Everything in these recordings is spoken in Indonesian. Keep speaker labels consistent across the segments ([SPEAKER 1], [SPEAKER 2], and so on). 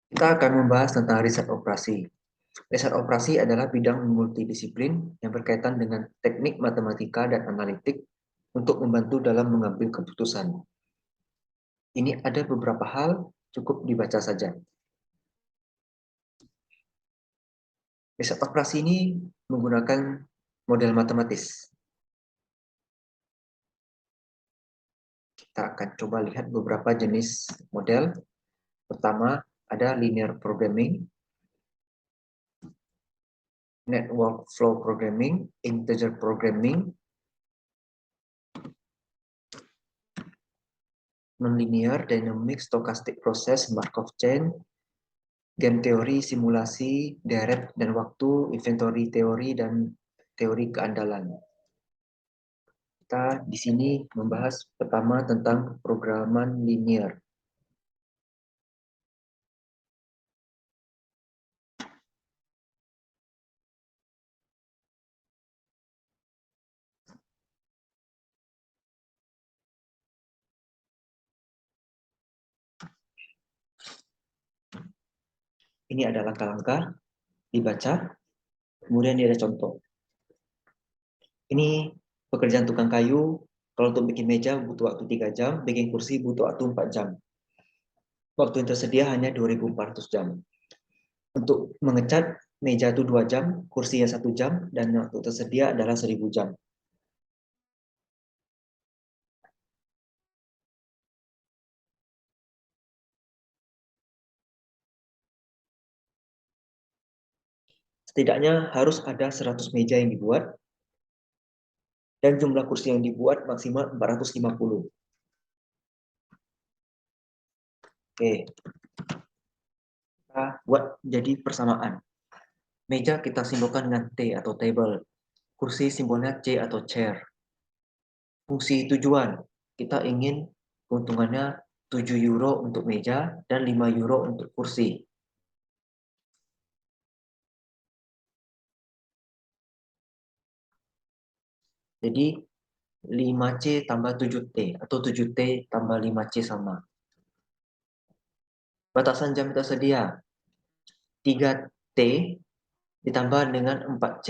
[SPEAKER 1] Kita akan membahas tentang riset operasi. Riset operasi adalah bidang multidisiplin yang berkaitan dengan teknik matematika dan analitik untuk membantu dalam mengambil keputusan. Ini ada beberapa hal, cukup dibaca saja. Riset operasi ini menggunakan model matematis. Kita akan coba lihat beberapa jenis model. Pertama, ada linear programming, network flow programming, integer programming, nonlinear, dynamic, stochastic process, Markov chain, game teori, simulasi, deret dan waktu, inventory teori, dan teori keandalan. Kita di sini membahas pertama tentang programan linear. Ini adalah langkah-langkah, dibaca, kemudian ini ada contoh. Ini pekerjaan tukang kayu, kalau untuk bikin meja butuh waktu 3 jam, bikin kursi butuh waktu 4 jam. Waktu yang tersedia hanya 2.400 jam. Untuk mengecat meja itu 2 jam, kursinya 1 jam, dan waktu tersedia adalah 1.000 jam. Setidaknya harus ada 100 meja yang dibuat, dan jumlah kursi yang dibuat maksimal 450. Oke, kita buat jadi persamaan. Meja kita simbolkan dengan T atau table. Kursi simbolnya C atau chair. Fungsi tujuan, kita ingin keuntungannya 7 euro untuk meja dan 5 euro untuk kursi. Jadi 5C tambah 7T atau 7T tambah 5C sama. Batasan jam tersedia 3T ditambah dengan 4C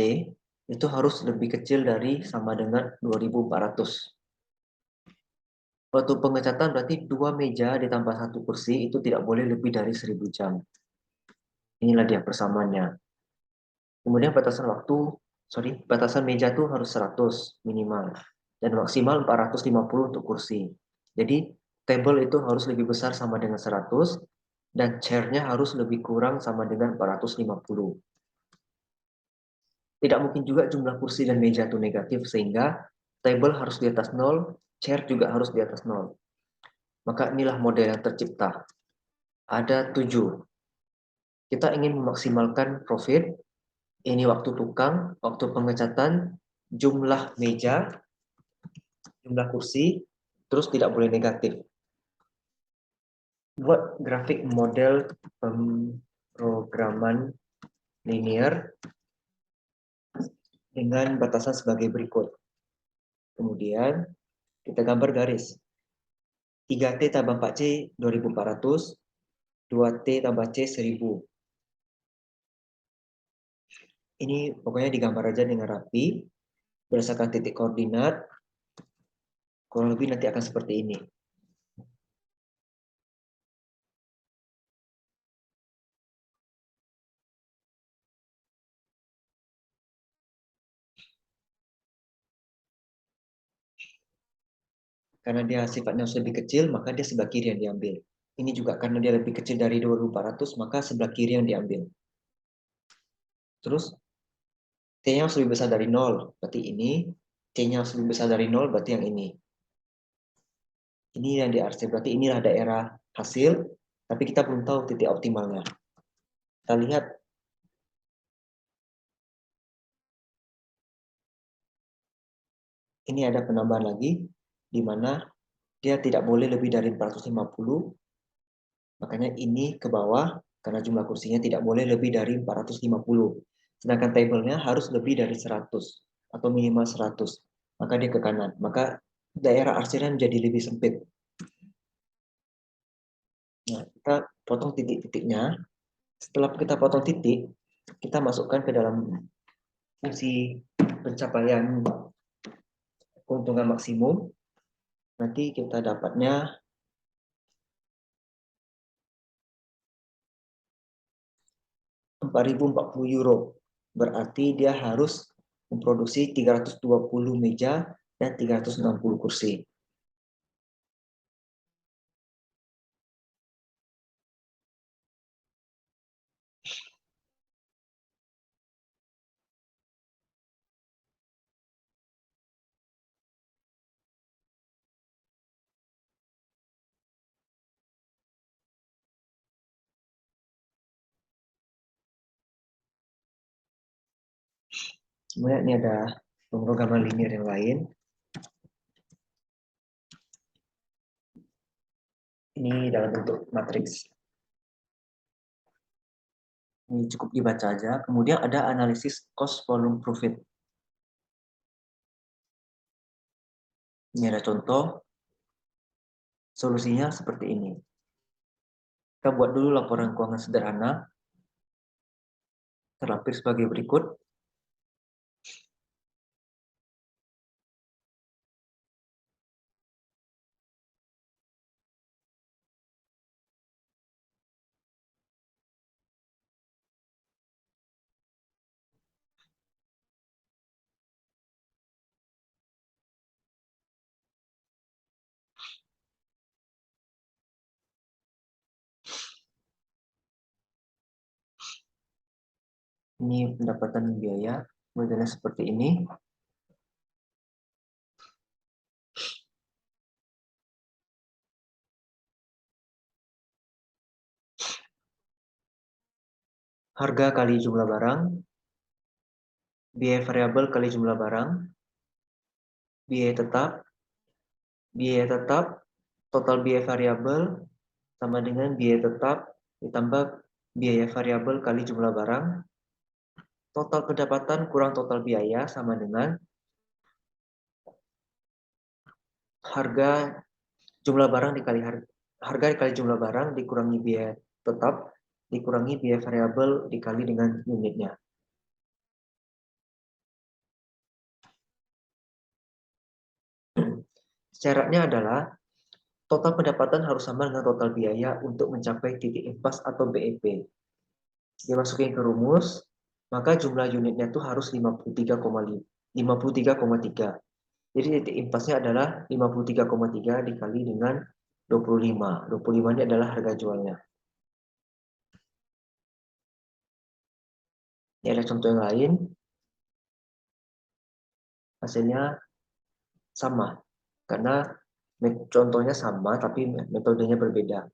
[SPEAKER 1] itu harus lebih kecil dari sama dengan 2.400. Waktu pengecatan berarti 2 meja ditambah 1 kursi itu tidak boleh lebih dari 1.000 jam. Inilah dia persamaannya. Kemudian batasan meja itu harus 100 minimal dan maksimal 450 untuk kursi. Jadi table itu harus lebih besar sama dengan 100 dan chair-nya harus lebih kurang sama dengan 450. Tidak mungkin juga jumlah kursi dan meja itu negatif sehingga table harus di atas 0, chair juga harus di atas 0. Maka inilah model yang tercipta. Ada 7. Kita ingin memaksimalkan profit. Ini waktu tukang, waktu pengecatan, jumlah meja, jumlah kursi, terus tidak boleh negatif. Buat grafik model pemrograman linear dengan batasan sebagai berikut. Kemudian kita gambar garis. 3T tambah 4C 2.400, 2T tambah C 1.000. Ini pokoknya digambar aja dengan rapi, berdasarkan titik koordinat, kurang lebih nanti akan seperti ini. Karena dia sifatnya lebih kecil, maka dia sebelah kiri yang diambil. Ini juga karena dia lebih kecil dari 2.400, maka sebelah kiri yang diambil. Terus T-nya harus lebih besar dari 0, berarti ini. C-nya harus lebih besar dari 0, berarti yang ini. Ini yang diarsip, berarti inilah daerah hasil, tapi kita belum tahu titik optimalnya. Kita lihat. Ini ada penambahan lagi, di mana dia tidak boleh lebih dari 450, makanya ini ke bawah, karena jumlah kursinya tidak boleh lebih dari 450. Sedangkan tabelnya harus lebih dari 100, atau minimal 100. Maka dia ke kanan. Maka daerah arsirnya menjadi lebih sempit. Nah, kita potong titik-titiknya. Setelah kita potong titik, kita masukkan ke dalam fungsi pencapaian keuntungan maksimum. Nanti kita dapatnya 4.040 euro. Berarti dia harus memproduksi 320 meja dan 360 kursi. Kemudian ini ada pemrograman linear yang lain. Ini dalam bentuk matriks. Ini cukup dibaca aja. Kemudian ada analisis cost volume profit. Ini ada contoh. Solusinya seperti ini. Kita buat dulu laporan keuangan sederhana. Terlampir sebagai berikut. Ini pendapatan biaya. Modelnya seperti ini. Harga kali jumlah barang. Biaya variabel kali jumlah barang. Biaya tetap. Biaya tetap. Total biaya variabel sama dengan biaya tetap ditambah biaya variabel kali jumlah barang. Total pendapatan kurang total biaya sama dengan harga jumlah barang dikali harga dikali jumlah barang dikurangi biaya tetap dikurangi biaya variabel dikali dengan unitnya. Syaratnya adalah total pendapatan harus sama dengan total biaya untuk mencapai titik impas atau BEP. Dimasukin ke rumus, maka jumlah unitnya itu harus 53,3. Jadi titik impasnya adalah 53,3 dikali dengan 25. 25 ini adalah harga jualnya. Ini ada contoh yang lain. Hasilnya sama. Karena contohnya sama tapi metodenya berbeda.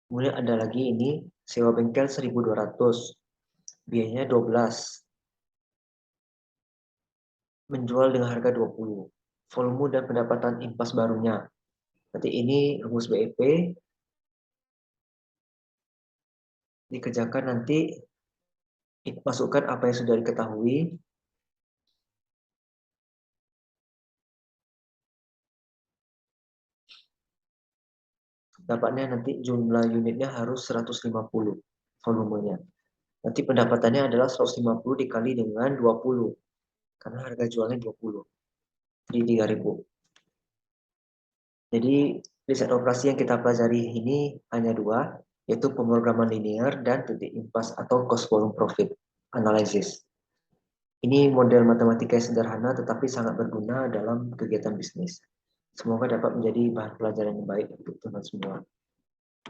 [SPEAKER 1] Kemudian ada lagi ini sewa bengkel 1.200. Biayanya 12. Menjual dengan harga 20. Volume dan pendapatan impas barunya. Berarti ini rumus BEP dikerjakan nanti masukkan apa yang sudah diketahui. Dapatnya nanti jumlah unitnya harus 150 volumenya. Nanti pendapatannya adalah 150 dikali dengan 20. Karena harga jualnya 20. Di 3.000. Jadi riset operasi yang kita pelajari ini hanya dua, yaitu pemrograman linear dan titik impas atau cost volume profit analysis. Ini model matematika yang sederhana tetapi sangat berguna dalam kegiatan bisnis. Semoga dapat menjadi bahan pelajaran yang baik untuk teman semua.